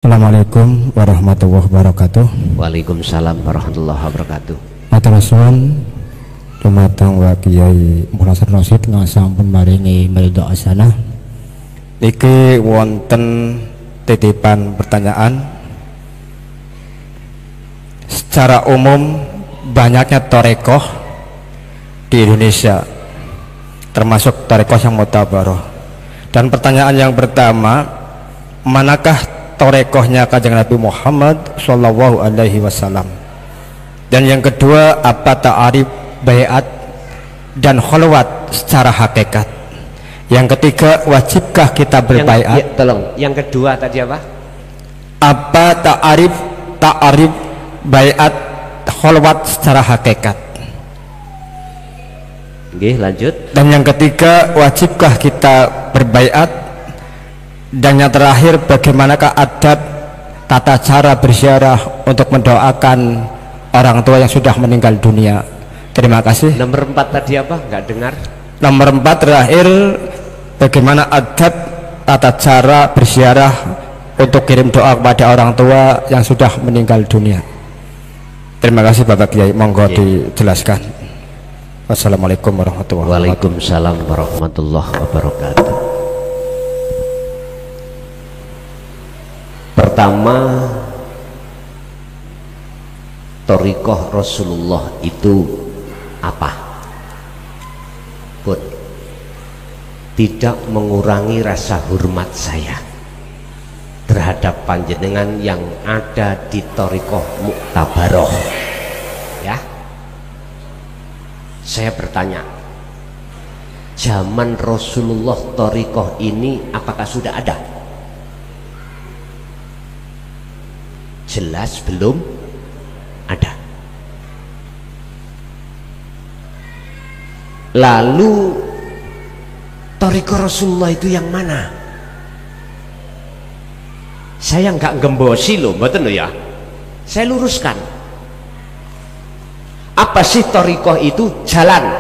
Assalamualaikum warahmatullahi wabarakatuh. Waalaikumsalam warahmatullahi wabarakatuh. Matur nuwun dumateng Wa Kyai Mukhlasar Rasyid ngasampun maringi mridho asana. Niki wonten titipan pertanyaan. Secara umum banyaknya torekoh di Indonesia, termasuk torekoh yang mutabaroh. Dan pertanyaan yang pertama, manakah torekohnya Kanjeng Nabi Muhammad Shallallahu Alaihi Wasallam? Dan yang kedua, apa ta'arif baiat dan kholwat secara hakikat? Yang ketiga, wajibkah kita berbaiat? Tolong, yang kedua tadi apa? Apa ta'arif baiat kholwat secara hakikat? Oke, lanjut. Dan yang ketiga, wajibkah kita berbaiat? Dan yang terakhir, bagaimanakah adab tata cara berziarah untuk mendoakan orang tua yang sudah meninggal dunia? Terima kasih. Nomor 4 tadi apa? Nggak dengar. Nomor 4 terakhir, bagaimana adab tata cara berziarah untuk kirim doa kepada orang tua yang sudah meninggal dunia? Terima kasih Bapak Kiai, monggo dijelaskan. Wassalamualaikum warahmatullahi wabarakatuh. Waalaikumsalam warahmatullahi wabarakatuh. Pertama, thariqah Rasulullah itu apa? Pun tidak mengurangi rasa hormat saya terhadap panjenengan yang ada di thariqah muktabaroh. Ya, saya bertanya, zaman Rasulullah thariqah ini apakah sudah ada? Jelas belum ada. Lalu thariqah Rasulullah itu yang mana? Saya nggak gembosi loh, mboten loh ya. Saya luruskan. Apa sih thariqah itu? Jalan.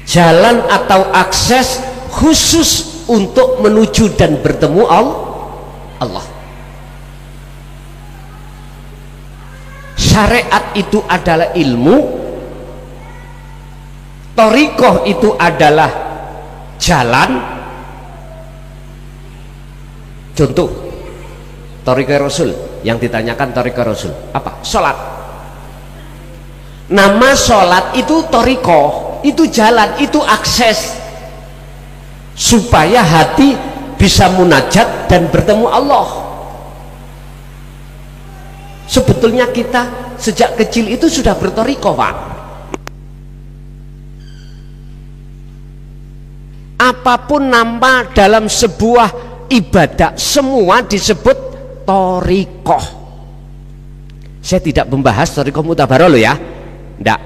Jalan atau akses khusus untuk menuju dan bertemu Allah. Syariat itu adalah ilmu, thariqah itu adalah jalan. Contoh thariqah Rasul, yang ditanyakan thariqah Rasul apa? Sholat. Nama sholat itu thariqah, itu jalan, itu akses supaya hati bisa munajat dan bertemu Allah. Sebetulnya kita sejak kecil itu sudah berthariqah, Pak. Apapun nama dalam sebuah ibadah, semua disebut thariqah. Saya tidak membahas thariqah mutabaroh loh ya, enggak.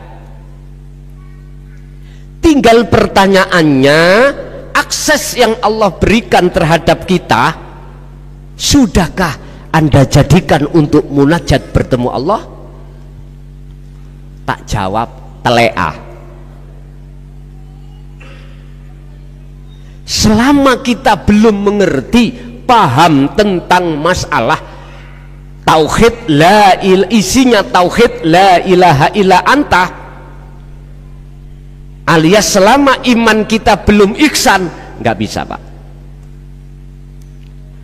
Tinggal pertanyaannya, akses yang Allah berikan terhadap kita, sudahkah Anda jadikan untuk munajat bertemu Allah? Tak jawab, telea. Selama kita belum mengerti, paham tentang masalah tauhid isinya tauhid la ilaha illa anta, alias selama iman kita belum ihsan, nggak bisa, Pak.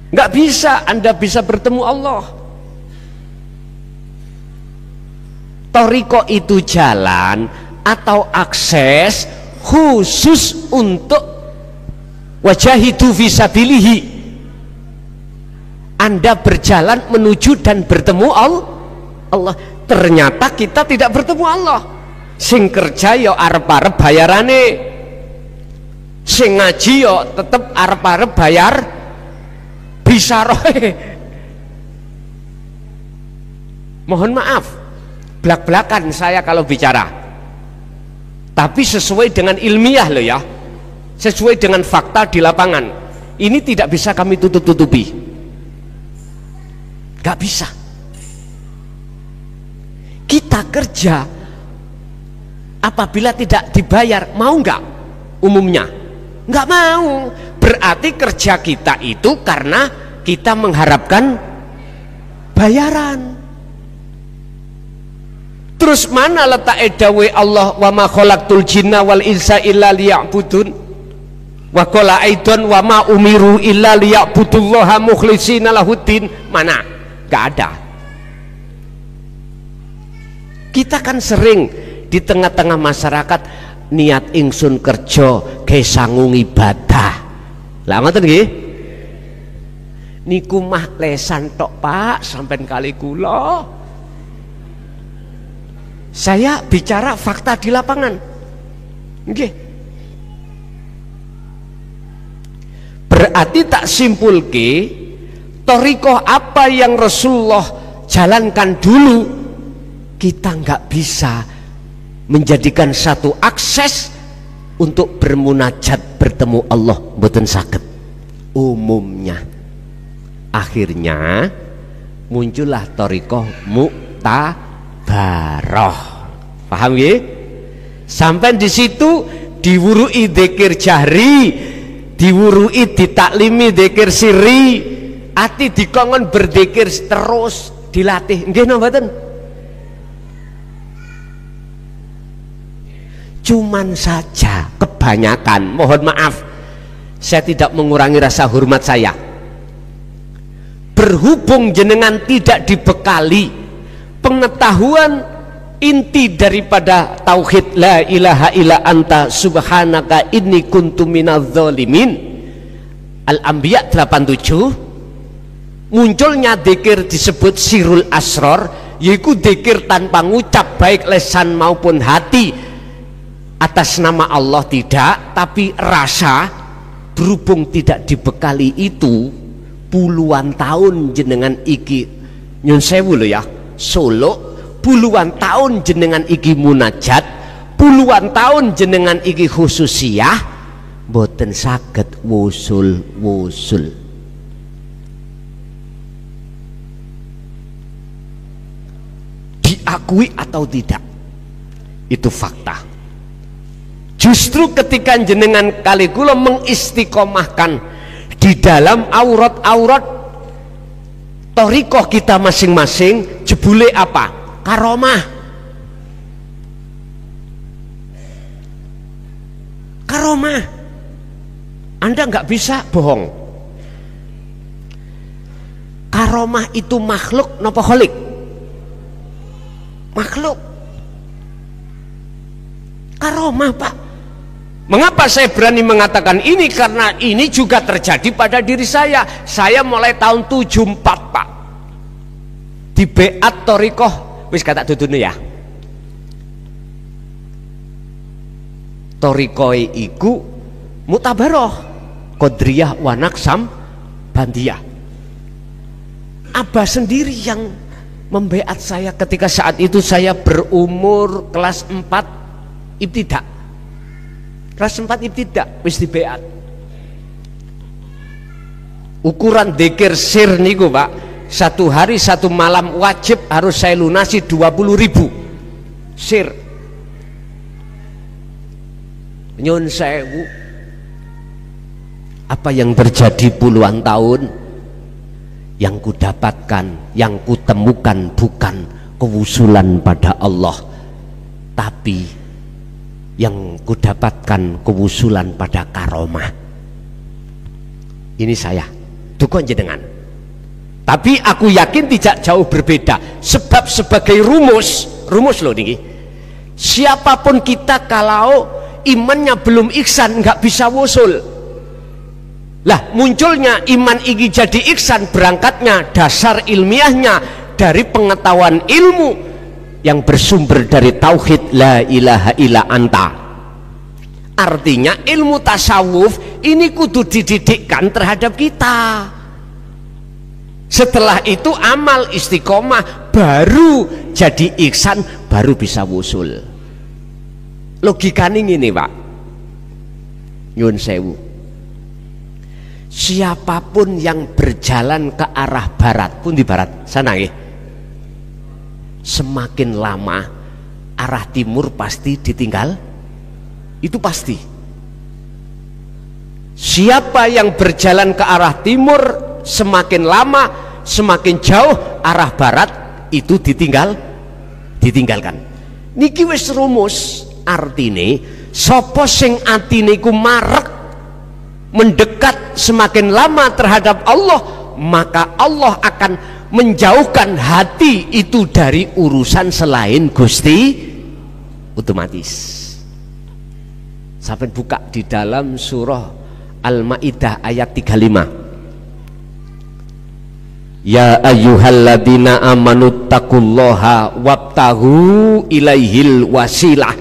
Nggak bisa Anda bisa bertemu Allah. Thariqah itu jalan atau akses khusus untuk wajahidu fisabilihi. Anda berjalan menuju dan bertemu Allah. Ternyata kita tidak bertemu Allah. Sing kerja yo arep-arep bayarane, sing ngaji yo tetep arep-arep bayar bisa roh. Mohon maaf, belak-belakan saya kalau bicara, tapi sesuai dengan ilmiah loh ya, sesuai dengan fakta di lapangan. Ini tidak bisa kami tutup-tutupi, gak bisa. Kita kerja, apabila tidak dibayar, mau nggak? Umumnya nggak mau. Berarti kerja kita itu karena kita mengharapkan bayaran. Terus mana letak edawe Allah, wa ma khalaqtul jinna wal insa illa liya'budun, wa qala aidan wa ma umiru illa liya'budullaha mukhlishina lahuddin. Mana? Gak ada. Kita kan sering di tengah-tengah masyarakat niat ingsun kerja ge sangung ibadah. Lah ngoten nggih? Niku mah lesan tok Pak, sampean kali kula. Saya bicara fakta di lapangan. Nggih. Berarti tak simpulke thariqah apa yang Rasulullah jalankan dulu kita nggak bisa menjadikan satu akses untuk bermunajat bertemu Allah, mboten saged. Umumnya akhirnya muncullah thariqah muktabarah. Paham ya? Sampai di situ diwurui dzikir jahri, diwurui ditaklimi dzikir sirri, ati dikongkon berzikir terus dilatih. Nggih napa mboten? Cuman saja kebanyakan, mohon maaf, saya tidak mengurangi rasa hormat saya, berhubung jenengan tidak dibekali pengetahuan inti daripada tauhid la ilaha illa anta subhanaka inni kuntu minadz zalimin, Al-Anbiya 87, munculnya dzikir disebut sirul asror, yaitu dzikir tanpa ngucap baik lesan maupun hati atas nama Allah tidak, tapi rasa. Berhubung tidak dibekali itu, puluhan tahun jenengan iki nyun sewu lho ya, Solo, puluhan tahun jenengan iki munajat, puluhan tahun jenengan iki khususiyah, boten saged wusul-wusul. Diakui atau tidak, itu fakta. Justru ketika jenengan kali kula mengistiqomahkan di dalam aurat-aurat thariqah kita masing-masing, jebule apa? Karomah. Karomah. Anda nggak bisa bohong. Karomah itu makhluk napa kholik? Makhluk. Karomah Pak. Mengapa saya berani mengatakan ini? Karena ini juga terjadi pada diri saya. Saya mulai tahun 74 Pak, di beat thariqah wis kata dudune ya. Thariqah iku mutabaroh Qadriyah wa Naqsam Bandiyah. Abah sendiri yang membeat saya ketika saat itu saya berumur kelas 4 ibtidak. Kelas 4 ibtidak wis dibeat. Ukuran dzikir sir niku Pak, satu hari satu malam wajib harus saya lunasi 20.000 sir. Nyun sewu, apa yang terjadi puluhan tahun, yang kudapatkan, yang kutemukan bukan kewusulan pada Allah, tapi yang kudapatkan kewusulan pada karomah. Ini saya dukun jenengan, tapi aku yakin tidak jauh berbeda. Sebab sebagai rumus loh niki, siapapun kita kalau imannya belum ihsan nggak bisa wusul. Lah munculnya iman iki jadi ihsan, berangkatnya dasar ilmiahnya dari pengetahuan ilmu yang bersumber dari tauhid la ilaha illa anta. Artinya ilmu tasawuf ini kudu dididikkan terhadap kita. Setelah itu amal istiqomah, baru jadi ihsan, baru bisa wusul. Logikanya ini Pak, nyun sewu, siapapun yang berjalan ke arah barat pun di barat sana ya, semakin lama arah timur pasti ditinggal, itu pasti. Siapa yang berjalan ke arah timur semakin lama semakin jauh arah barat itu ditinggalkan. Niki wis rumus, artine sapa sing atine iku marek mendekat semakin lama terhadap Allah, maka Allah akan menjauhkan hati itu dari urusan selain Gusti otomatis. Sampai buka di dalam surah Al-Maidah ayat 35. Ya ayyuhalladzina amanu taqullaha wabtaghu ilaihil wasilah.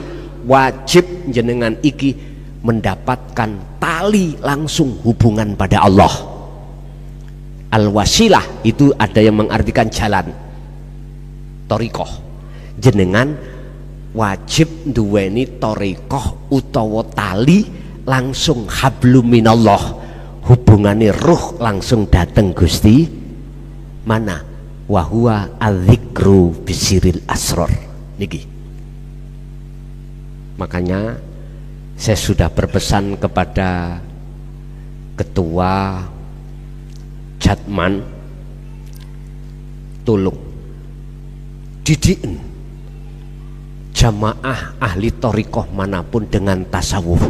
Wajib jenengan iki mendapatkan tali langsung hubungan pada Allah. Al-wasilah itu ada yang mengartikan jalan, thariqah. Jenengan wajib duweni thariqah utawa tali langsung hablum minallah, hubungane ruh langsung dateng Gusti mana wahwa adzikru bisiril asror niki. Makanya saya sudah berpesan kepada ketua Jatman, tolong didikin jamaah ahli thariqah manapun dengan tasawuf.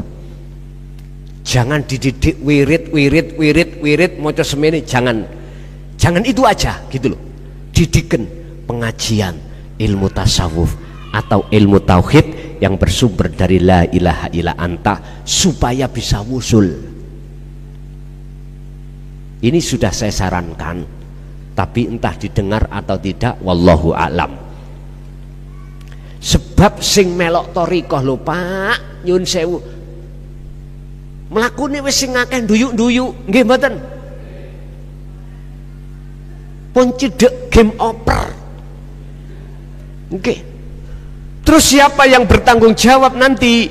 Jangan dididik wirid maca semene, jangan itu aja gitu loh. Didikan pengajian ilmu tasawuf atau ilmu tauhid yang bersumber dari la ilaha illa anta supaya bisa wusul. Ini sudah saya sarankan, tapi entah didengar atau tidak, wallahu a'lam. Sebab sing melok thariqah lho Pak, nyun sewu, mlakune wis sing akeh nduyuk-nduyuk, nggih mboten? Pun cedek game oper. Nggih. Terus siapa yang bertanggung jawab nanti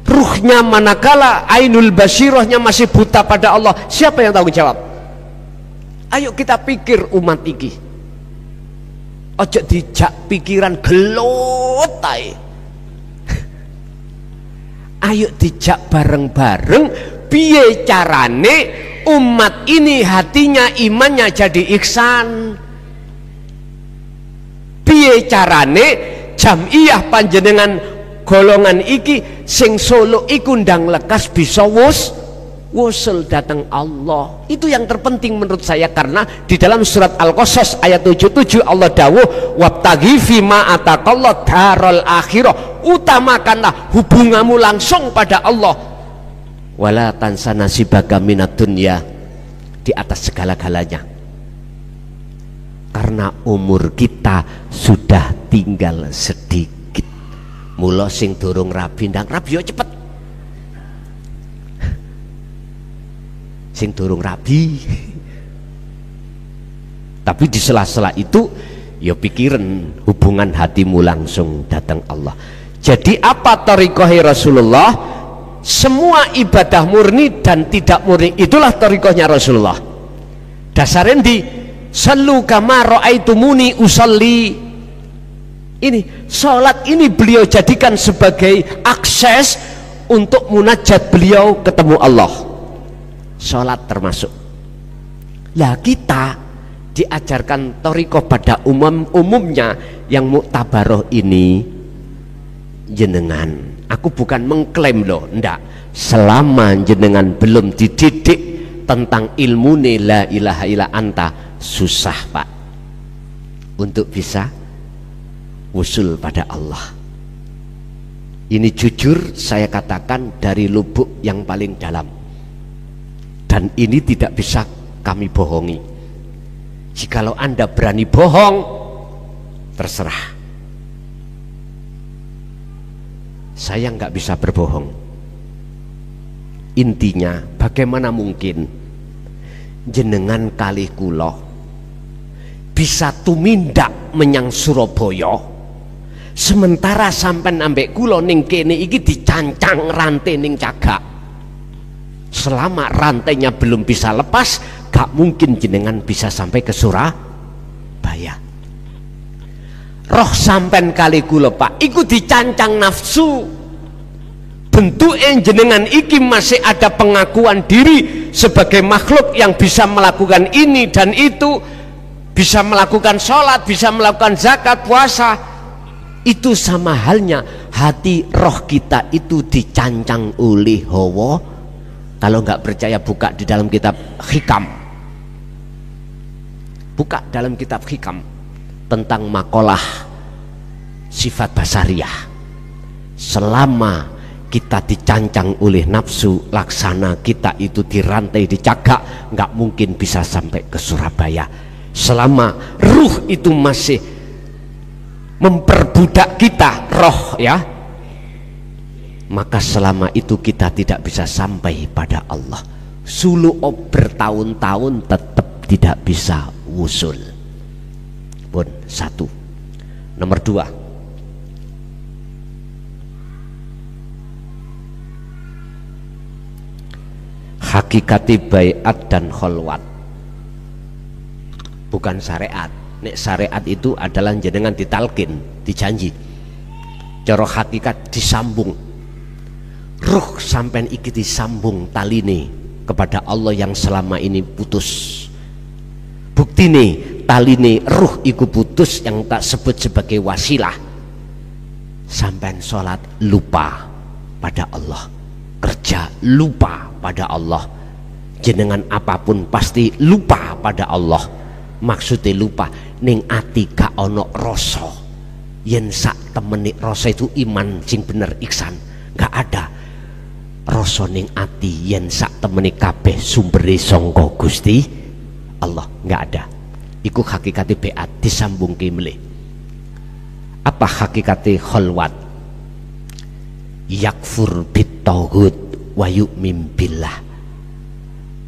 ruhnya manakala ainul basirahnya masih buta pada Allah? Siapa yang tanggung jawab? Ayo kita pikir umat iki. Ojo dijak pikiran gelut ae. Ayo dijak bareng-bareng piye carane umat ini hatinya imannya jadi ihsan. Piye carane jamiyah panjenengan golongan iki sing solo iku ndang lekas bisa wusul datang Allah. Itu yang terpenting menurut saya, karena di dalam surat Al-Qasas ayat 77 Allah dawuh wabtaghi fima ataqallah darul akhirah, utamakanlah hubunganmu langsung pada Allah, wala tansa nasibaka minad dunya, di atas segala-galanya, karena umur kita sudah tinggal sedikit. Mula sing durung rabi ndang rabi yo cepet, sing durung rabi. Tapi di sela-sela itu ya pikiran hubungan hatimu langsung datang Allah. Jadi apa thariqah Rasulullah? Semua ibadah murni dan tidak murni itulah thariqahnya Rasulullah. Dasarnya di sallu kama raaitumuni usolli. Ini salat ini beliau jadikan sebagai akses untuk munajat beliau ketemu Allah. Sholat termasuk. Lah kita diajarkan thariqah pada umumnya yang muktabaroh ini jenengan. Aku bukan mengklaim loh, ndak. Selama jenengan belum dididik tentang ilmu la ilaha illa anta, susah Pak untuk bisa wusul pada Allah. Ini jujur saya katakan dari lubuk yang paling dalam. Dan ini tidak bisa kami bohongi. Jikalau Anda berani bohong, terserah. Saya nggak bisa berbohong. Intinya, bagaimana mungkin jenengan kalih kula bisa tumindak menyang Surabaya, sementara sampai ambek kula ning kene iki dicancang rantai ning Cagak. Selama rantainya belum bisa lepas, gak mungkin jenengan bisa sampai ke Surabaya. Roh sampen kali kula Pak, iku dicancang nafsu. bentuk jenengan iki masih ada pengakuan diri sebagai makhluk yang bisa melakukan ini dan itu, bisa melakukan sholat, bisa melakukan zakat, puasa. Itu sama halnya hati roh kita itu dicancang oleh hawa. Kalau nggak percaya buka di dalam kitab Hikam, buka dalam kitab Hikam tentang makalah sifat basariyah. Selama kita dicancang oleh nafsu, laksana kita itu dirantai, dicagak, nggak mungkin bisa sampai ke Surabaya. Selama ruh itu masih memperbudak kita, roh ya, maka selama itu kita tidak bisa sampai pada Allah. Suluh bertahun-tahun tetap tidak bisa wusul. Pun satu. Nomor dua, hakikati baiat dan kholwat bukan syariat. Nek syariat itu adalah jenengan ditalkin, dijanji. Cara hakikat disambung. Ruh sampean iki disambung taline kepada Allah yang selama ini putus. Buktine taline ruh iku putus yang tak sebut sebagai wasilah. Sampean sholat lupa pada Allah, kerja lupa pada Allah, jenengan apapun pasti lupa pada Allah. Maksudnya lupa, ning ati gak ono rasa. Yen sak temeni rasa itu iman sing bener ihsan, gak ada rasa ning ati yen sak temeni kabeh sumbere sangka Gusti Allah, gak ada. Iku hakikate beat disambungke melih. Apa hakikate kholwat? Yakfur bit-taghut wa yu'min billah.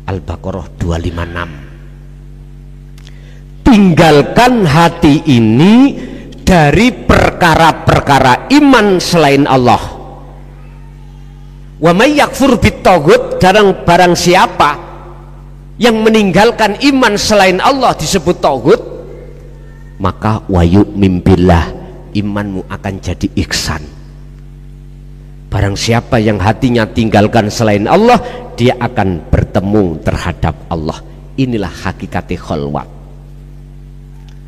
Al-Baqarah 256. Tinggalkan hati ini dari perkara-perkara iman selain Allah. Wa may yakfur bit-taghut, barang siapa yang meninggalkan iman selain Allah disebut taghut, maka wa yu'min billah, imanmu akan jadi ihsan. Barang siapa yang hatinya tinggalkan selain Allah, dia akan bertemu terhadap Allah. Inilah hakikati kholwat.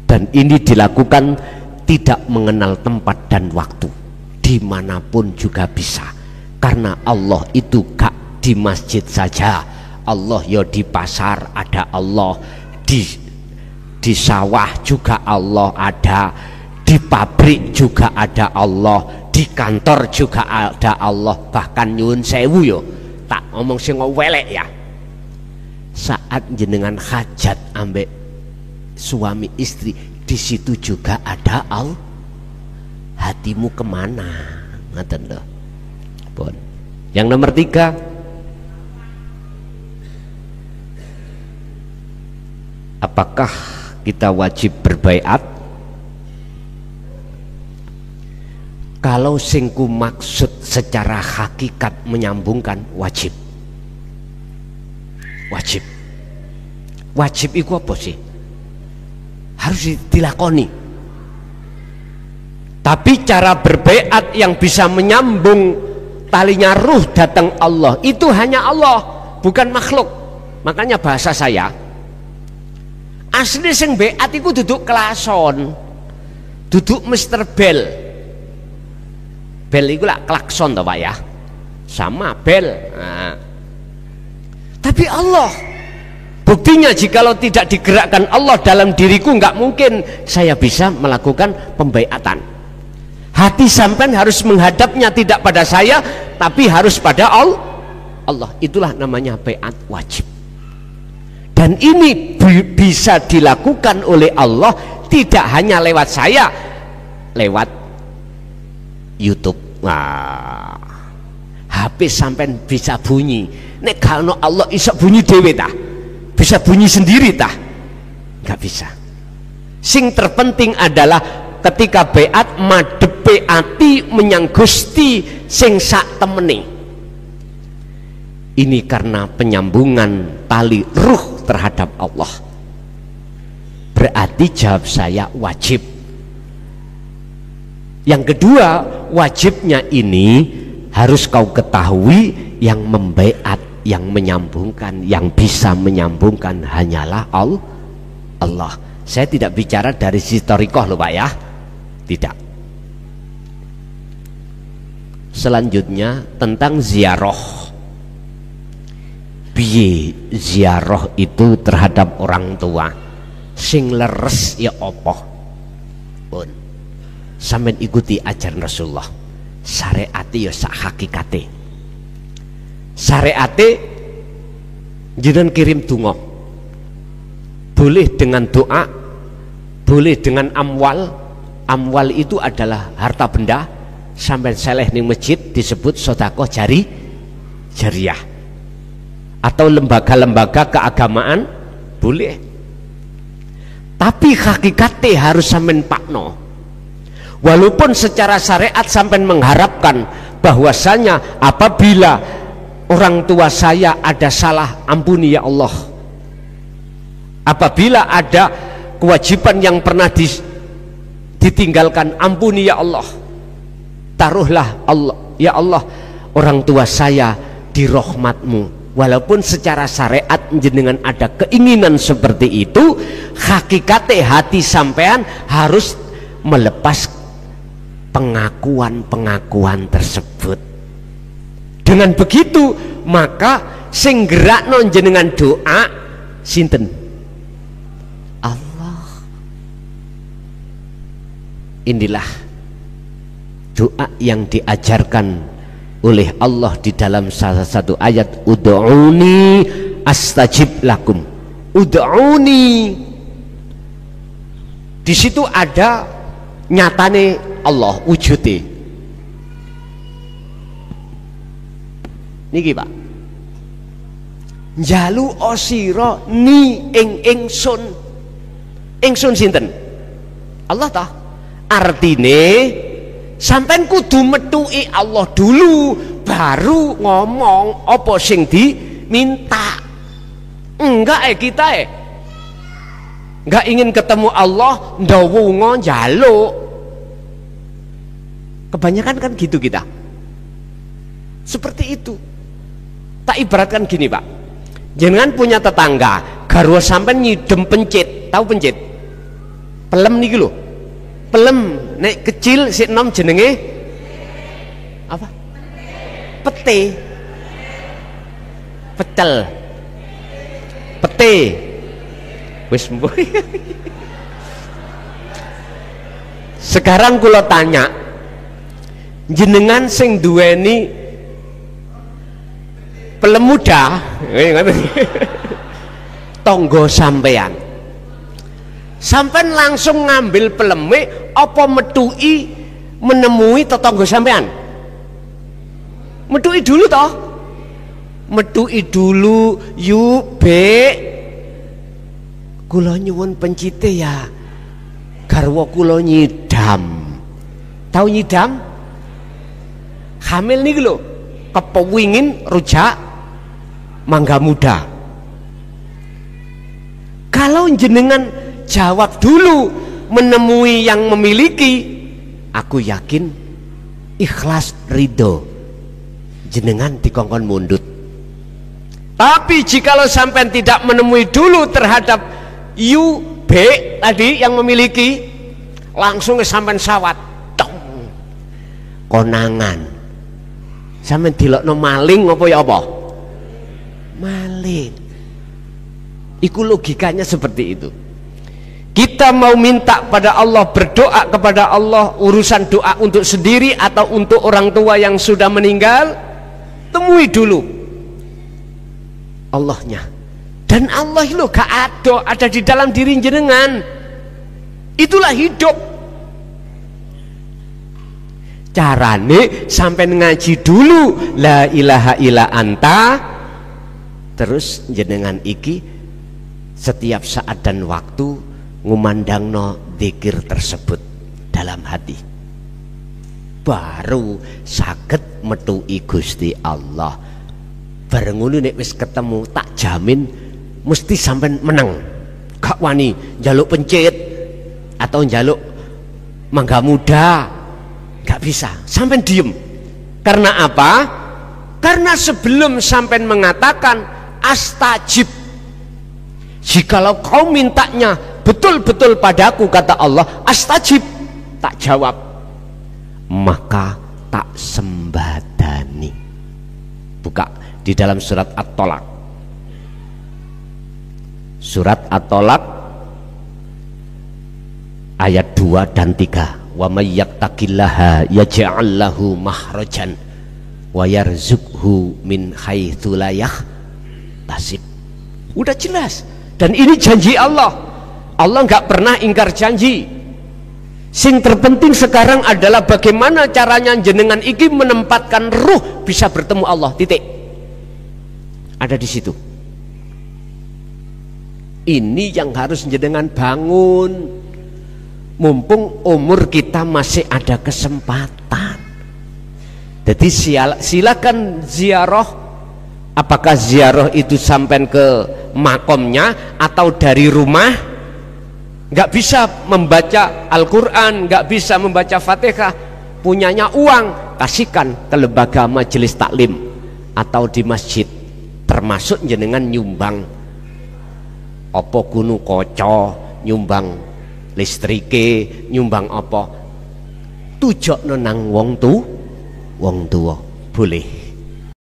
Dan ini dilakukan tidak mengenal tempat dan waktu, dimanapun juga bisa. Karena Allah itu gak di masjid saja, Allah ya di pasar ada Allah, di sawah juga Allah ada, di pabrik juga ada Allah, di kantor juga ada Allah. Bahkan nyuwun sewu yo, tak ngomong sing welek ya, saat jenengan hajat ambek suami istri, di situ juga ada Allah. Hatimu kemana? Ngaten loh. Bon. Yang nomor 3, apakah kita wajib berbaiat? Kalau singku maksud secara hakikat menyambungkan, wajib. Wajib. Wajib itu apa sih? Harus dilakoni. Tapi cara berbaiat yang bisa menyambung talinya ruh datang Allah itu hanya Allah, bukan makhluk. Makanya bahasa saya, asli sing baiat itu duduk klason, duduk Mr. Bell. Bell itu lah klakson toh Pak ya, sama bel. Nah. Tapi Allah, buktinya jikalau tidak digerakkan Allah dalam diriku, nggak mungkin saya bisa melakukan pembaiatan. Hati sampean harus menghadapnya tidak pada saya, tapi harus pada Allah. Itulah namanya baiat wajib. Dan ini bisa dilakukan oleh Allah tidak hanya lewat saya, lewat YouTube. Wah, HP sampean bisa bunyi. Nek kalau Allah iso bunyi dewe tah, bisa bunyi sendiri tah? Nggak bisa. Sing terpenting adalah ketika baiat madepe ati menyang Gusti sing sak temene. Ini karena penyambungan tali ruh terhadap Allah. Berarti jawab saya wajib. Yang kedua, wajibnya ini harus kau ketahui yang membaiat, yang menyambungkan, yang bisa menyambungkan hanyalah Allah. Saya tidak bicara dari sisi thariqah loh Pak ya, tidak. Selanjutnya tentang ziarah. Piye ziarah itu terhadap orang tua sing leres ya apa pun sampean ikuti ajaran Rasulullah. Syariate ya sak hakikate. Syariate jenengan kirim donga, boleh dengan doa, boleh dengan amwal. Amwal itu adalah harta benda. Sampai seleh ning masjid disebut sedekah jariah, atau lembaga-lembaga keagamaan boleh. Tapi hakikatnya harus sampean pakno. Walaupun secara syariat sampean mengharapkan bahwasanya apabila orang tua saya ada salah, ampuni ya Allah. Apabila ada kewajiban yang pernah ditinggalkan, ampuni ya Allah. Taruhlah Allah, ya Allah, orang tua saya di rahmatmu. Walaupun secara syariat jenengan ada keinginan seperti itu, hakikatnya hati sampean harus melepas pengakuan-pengakuan tersebut. Dengan begitu maka sing gerakno jenengan doa sinten? Allah. Inilah doa yang diajarkan oleh Allah di dalam salah satu ayat, ud'uni astajib lakum. Ud'uni, di situ ada nyatane Allah wujudnya. Niki Pak, njalu osiro ni ingsun. Ingsun sinten? Allah ta. Artine sampean kudu metuki Allah dulu baru ngomong apa sing diminta. Enggak kita enggak ingin ketemu Allah ndawonga njaluk. Kebanyakan kan gitu kita. Seperti itu. Tak ibaratkan gini Pak, jenengan punya tetangga garwa sampean nyidem pencit. Tahu pencit? Pelem niki lho. Pelem nek kecil si nom jenenge apa? Pete. Pecel. Pete. Wis mbuh. Sekarang kula tanya, jenengan sing duweni pelem muda, tonggo sampean, sampean langsung ngambil peleme apa metui menemui tetangga sampean? Metui dulu toh, metui dulu yuk be kula nyuwun pencite ya garwa kula nyidam. Tahu nyidam? Hamil nih lho, kepewingin rujak mangga muda. Kalau jenengan jawab dulu menemui yang memiliki, aku yakin ikhlas ridho jenengan dikongkon mundut. Tapi jikalau sampai tidak menemui dulu terhadap you B tadi yang memiliki, langsung sampai sawat dong konangan sampai dilokno maling apa ya apa maling. Iku logikanya seperti itu. Kita mau minta pada Allah, berdoa kepada Allah, urusan doa untuk sendiri atau untuk orang tua yang sudah meninggal, temui dulu Allahnya. Dan Allah itu gak ada di dalam diri jenengan. Itulah hidup. Carane sampai ngaji dulu la ilaha illa anta, terus jenengan iki setiap saat dan waktu ngumandangno dzikir tersebut dalam hati, baru saged metuki Gusti Allah. Bareng ngono nek wis ketemu tak jamin mesti sampean menang. Gak wani njaluk pencit atau njaluk mangga muda, gak bisa. Sampean diem Karena apa? Karena sebelum sampai mengatakan astajib, jikalau kau mintanya betul-betul padaku, kata Allah, astajib, tak jawab, maka tak sembadani. Buka di dalam surat At-Tolak, surat At-Tolak ayat 2 dan 3. Wa may yattaqillaha yaj'al lahu makhrajan wa yarzuqhu min haitsu la yahtasib. Udah jelas. Dan ini janji Allah. Allah nggak pernah ingkar janji. Sing terpenting sekarang adalah bagaimana caranya jenengan iki menempatkan ruh bisa bertemu Allah. Titik. Ada di situ. Ini yang harus jenengan bangun. Mumpung umur kita masih ada kesempatan. Jadi silakan ziarah. Apakah ziarah itu sampai ke makomnya atau dari rumah? Nggak bisa membaca Al-Quran, nggak bisa membaca Fatihah, punyanya uang, kasihkan ke lembaga majelis taklim atau di masjid. Termasuk jenengan nyumbang apa gunu koco, nyumbang listrike, nyumbang apa, tujokno nang wong tua boleh.